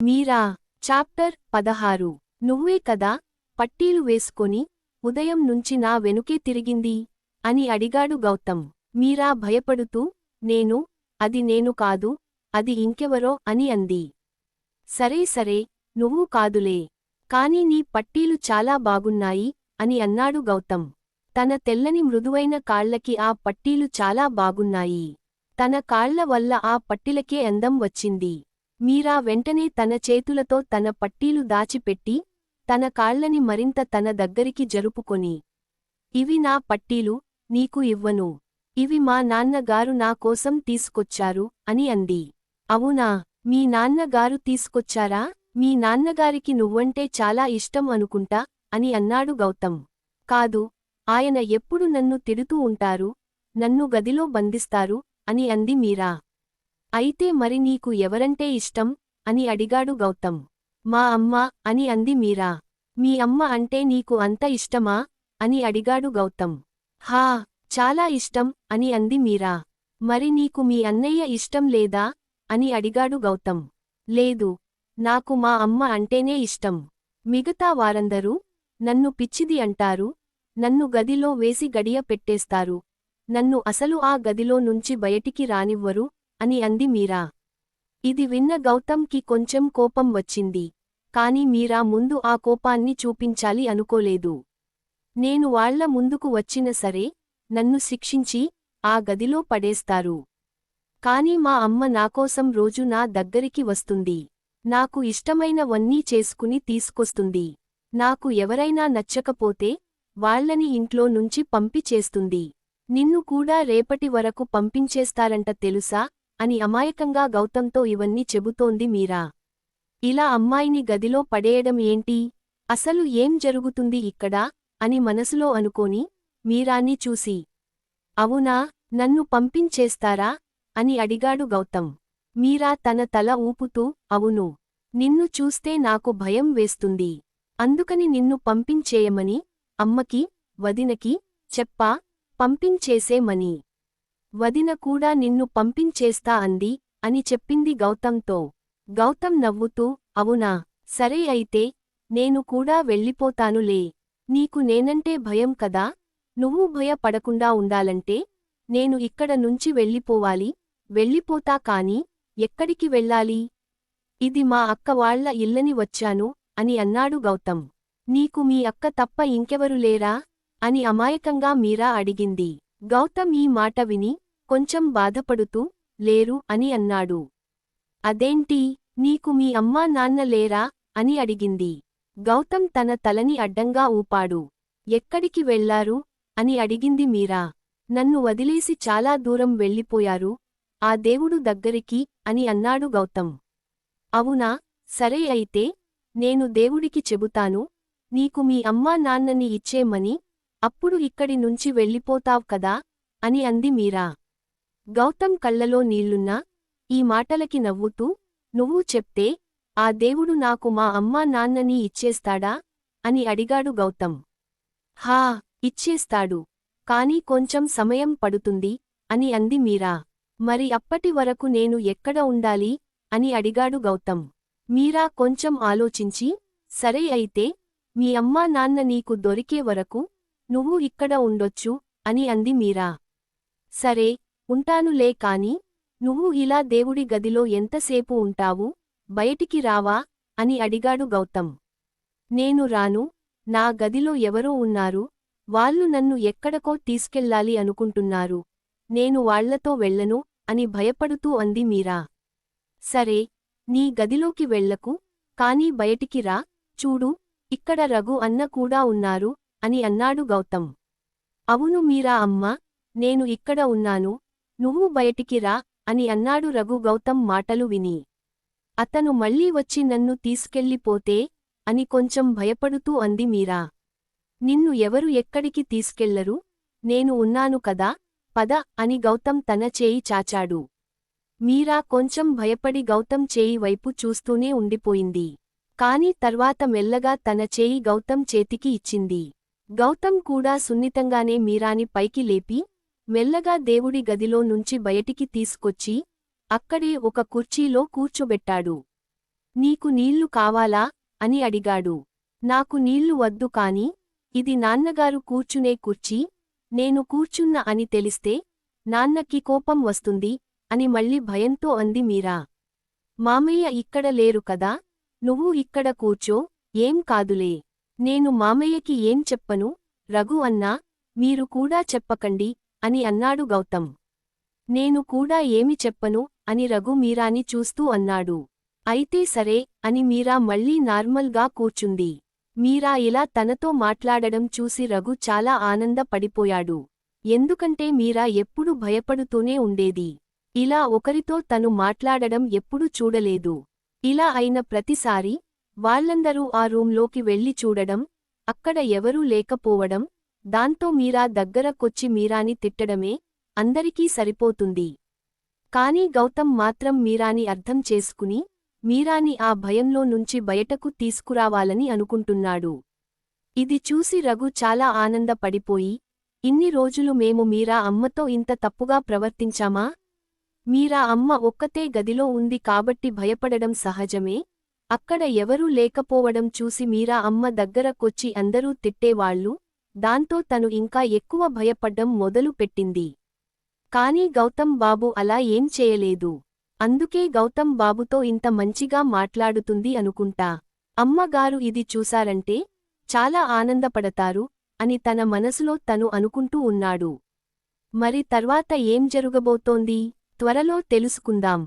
మీరా chapter 16 నువ్వే కదా పట్టీలు వేసుకొని ఉదయం నుంచి నా వెనుకే తిరిగింది అని అడిగాడు గౌతమ్. మీరా భయపడుతూ అది నేను కాదు, అది ఇంకెవరో అని అంది. సరే సరే, నువ్వు కాదులే, కాని నీ పట్టీలు చాలా బాగున్నాయి అని అన్నాడు గౌతమ్. తన తెల్లని మృదువైన కాళ్లకి ఆ పట్టీలు చాలా బాగున్నాయి. తన కాళ్ల వల్ల ఆ పట్టిలకే అందం వచ్చింది. మీరా వెంటనే తన చేతులతో తన పట్టీలు దాచిపెట్టి తన కాళ్లని మరింత తన దగ్గరికి జరుపుకొని, ఇవి నా పట్టీలు, నీకు ఇవ్వను. ఇవి మా నాన్నగారు నా కోసం తీసుకొచ్చారు అని అంది. అవునా, మీ నాన్నగారు తీసుకొచ్చారా? మీ నాన్నగారికి నువ్వంటే చాలా ఇష్టం అనుకుంటా అని అన్నాడు గౌతమ్. కాదు, ఆయన ఎప్పుడు నన్ను తిడుతూ ఉంటారు, నన్ను గదిలో బంధిస్తారు అని అంది మీరా. అయితే మరి నీకు ఎవరంటే ఇష్టం అని అడిగాడు గౌతమ్. మా అమ్మ అని అంది మీరా. మీ అమ్మ అంటే నీకు అంత ఇష్టమా అని అడిగాడు గౌతమ్. హా, చాలా ఇష్టం అని అంది మీరా. మరి నీకు మీ అన్నయ్య ఇష్టం లేదా అని అడిగాడు గౌతమ్. లేదు, నాకు మా అమ్మ అంటేనే ఇష్టం. మిగతా వారందరూ నన్ను పిచ్చిది అంటారు, నన్ను గదిలో వేసి గడియ పెట్టేస్తారు, నన్ను అసలు ఆ గదిలో నుంచి బయటికి రానివ్వరు అని అంది మీరా. ఇది విన్న గౌతమ్కి కొంచెం కోపం వచ్చింది. కాని మీరా ముందు ఆ కోపాన్ని చూపించాలి అనుకోలేదు. నేను వాళ్ల ముందుకు వచ్చిన సరే, నన్ను శిక్షించి ఆ గదిలో పడేస్తారు. కాని మా అమ్మ నాకోసం రోజు నా దగ్గరికి వస్తుంది. నాకు ఇష్టమైనవన్నీ చేసుకుని తీసుకొస్తుంది. నాకు ఎవరైనా నచ్చకపోతే వాళ్లని ఇంట్లో నుంచి పంపిచేస్తుంది. నిన్ను కూడా రేపటి వరకు పంపించేస్తారంట తెలుసా అని అమాయకంగా గౌతంతో ఇవన్నీ చెబుతోంది మీరా. ఇలా అమ్మాయిని గదిలో పడేయడం ఏంటి? అసలు ఏం జరుగుతుంది ఇక్కడ అని మనసులో అనుకోని మీరాని చూసి, అవునా, నన్ను పంపించేస్తారా అని అడిగాడు గౌతమ్. మీరా తన తల ఊపుతూ, అవును, నిన్ను చూస్తే నాకు భయం వేస్తుంది. అందుకని నిన్ను పంపించేయమని అమ్మకి, వదినకి చెప్పా, పంపించేసేమని. వదిన కూడా నిన్ను పంపించేస్తా అంది అని చెప్పింది గౌతంతో. గౌతమ్ నవ్వుతూ, అవునా, సరే అయితే నేను కూడా వెళ్ళిపోతానులే. నీకు నేనంటే భయం కదా, నువ్వు భయపడకుండా ఉండాలంటే నేను ఇక్కడ నుంచి వెళ్ళిపోవాలి. వెళ్ళిపోతా కాని ఎక్కడికి వెళ్ళాలి? ఇది మా అక్క వాళ్ల ఇల్లని వచ్చాను అని అన్నాడు గౌతమ్. నీకు మీ అక్క తప్ప ఇంకెవరు లేరా అని అమాయకంగా మీరా అడిగింది. గౌతమ్ ఈ మాట విని కొంచెం బాధపడుతూ, లేరు అని అన్నాడు. అదేంటి, నీకు మీ అమ్మా నాన్న లేరా అని అడిగింది. గౌతమ్ తన తలని అడ్డంగా ఊపాడు. ఎక్కడికి వెళ్లారు అని అడిగింది మీరా. నన్ను వదిలేసి చాలా దూరం వెళ్ళిపోయారు, ఆ దేవుడు దగ్గరికి అని అన్నాడు గౌతమ్. అవునా, సరే అయితే నేను దేవుడికి చెబుతాను, నీకు మీ అమ్మా నాన్నని ఇచ్చేమని, అప్పుడు ఇక్కడి నుంచి వెళ్ళిపోతావ్ కదా అని అంది మీరా. గౌతమ్ కళ్లలో నీళ్లున్నా ఈ మాటలకి నవ్వుతూ, నువ్వు చెప్తే ఆ దేవుడు నాకు మా అమ్మా నాన్నని ఇచ్చేస్తాడా అని అడిగాడు గౌతమ్. హా, ఇచ్చేస్తాడు, కాని కొంచెం సమయం పడుతుంది అని అంది మీరా. మరి అప్పటి వరకు నేను ఎక్కడ ఉండాలి అని అడిగాడు గౌతమ్. మీరా కొంచెం ఆలోచించి, సరే అయితే మీ అమ్మా నాన్న నీకు దొరికే వరకు నువ్వు ఇక్కడ ఉండొచ్చు అని అంది మీరా. సరే, ఉంటానులే కాని నువ్వు ఇలా దేవుడి గదిలో ఎంతసేపు ఉంటావు, బయటికి రావా అని అడిగాడు గౌతమ్. నేను రాను, నా గదిలో ఎవరో ఉన్నారు, వాళ్ళు నన్ను ఎక్కడకో తీసుకెళ్ళాలి అనుకుంటున్నారు, నేను వాళ్లతో వెళ్ళను అని భయపడుతూ అంది మీరా. సరే, నీ గదిలోకి వెళ్ళకు, కానీ బయటికి రా, చూడు, ఇక్కడ రఘు అన్న కూడా ఉన్నారు అని అన్నాడు గౌతమ్. అవును మీరా అమ్మ, నేను ఇక్కడ ఉన్నాను, నువ్వు బయటికి రా అని అన్నాడు రఘు గౌతమ్ మాటలు విని. అతను మళ్ళీ వచ్చి నన్ను తీసుకెళ్ళిపోతే అని కొంచెం భయపడుతూ అంది మీరా. నిన్ను ఎవరు ఎక్కడికి తీసుకెళ్లరు, నేను ఉన్నాను కదా, పద అని గౌతమ్ తన చేయి చాచాడు. మీరా కొంచెం భయపడి గౌతమ్ చేయి వైపు చూస్తూనే ఉండిపోయింది. కాని తర్వాత మెల్లగా తన చేయి గౌతమ్ చేతికి ఇచ్చింది. గౌతమ్ కూడా సున్నితంగానే మీరాని పైకి లేపి మెల్లగా దేవుడి గదిలో నుంచి బయటికి తీసుకొచ్చి అక్కడే ఒక కుర్చీలో కూర్చోబెట్టాడు. నీకు నీళ్లు కావాలా అని అడిగాడు. నాకు నీళ్లు వద్దు కాని, ఇది నాన్నగారు కూర్చునే కుర్చీ, నేను కూర్చున్న అని తెలిస్తే నాన్నకి కోపం వస్తుంది అని మళ్ళీ భయంతో అంది మీరా. మామయ్య ఇక్కడ లేరు కదా, నువ్వు ఇక్కడ కూర్చో, ఏం కాదులే. నేను మామయ్యకి ఏం చెప్పను, రఘు అన్నా, మీరు కూడా చెప్పకండి అని అన్నాడు గౌతమ్. నేను కూడా ఏమి చెప్పను అని రఘు మీరాని చూస్తూ అన్నాడు. అయితే సరే అని మీరా మళ్ళీ నార్మల్గా కూర్చుంది. మీరా ఇలా తనతో మాట్లాడడం చూసి రఘు చాలా ఆనందపడిపోయాడు. ఎందుకంటే మీరా ఎప్పుడూ భయపడుతూనే ఉండేది. ఇలా ఒకరితో తను మాట్లాడడం ఎప్పుడూ చూడలేదు. ఇలా అయిన ప్రతిసారీ వాళ్ళందరూ ఆ రూంలోకి వెళ్లి చూడడం, అక్కడ ఎవరూ లేకపోవడం, దాంతో మీరా దగ్గరకొచ్చి మీరాని తిట్టడమే అందరికీ సరిపోతుంది. కానీ గౌతమ్ మాత్రం మీరాని అర్థం చేసుకుని, మీరాని ఆ భయంలో నుంచి బయటకు తీసుకురావాలని అనుకుంటున్నాడు. ఇది చూసి రఘు చాలా ఆనందపడిపోయి, ఇన్ని రోజులు మేము మీరా అమ్మతో ఇంత తప్పుగా ప్రవర్తించామా? మీరా అమ్మ ఒక్కతే గదిలో ఉంది కాబట్టి భయపడడం సహజమే, అక్కడ ఎవరూ లేకపోవడం చూసి మీరా అమ్మ దగ్గరకొచ్చి అందరూ తిట్టేవాళ్లు, దాంతో తను ఇంకా ఎక్కువ భయపడ్డం మొదలు పెట్టింది. కానీ గౌతమ్ బాబు అలా ఏం చేయలేదు. అందుకే గౌతమ్ బాబుతో ఇంత మంచిగా మాట్లాడుతుంది అనుకుంటా. అమ్మగారు ఇది చూసారంటే చాలా ఆనందపడతారు అని తన మనసులో తను అనుకుంటూ ఉన్నాడు. మరి తర్వాత ఏం జరుగబోతోంది? త్వరలో తెలుసుకుందాం.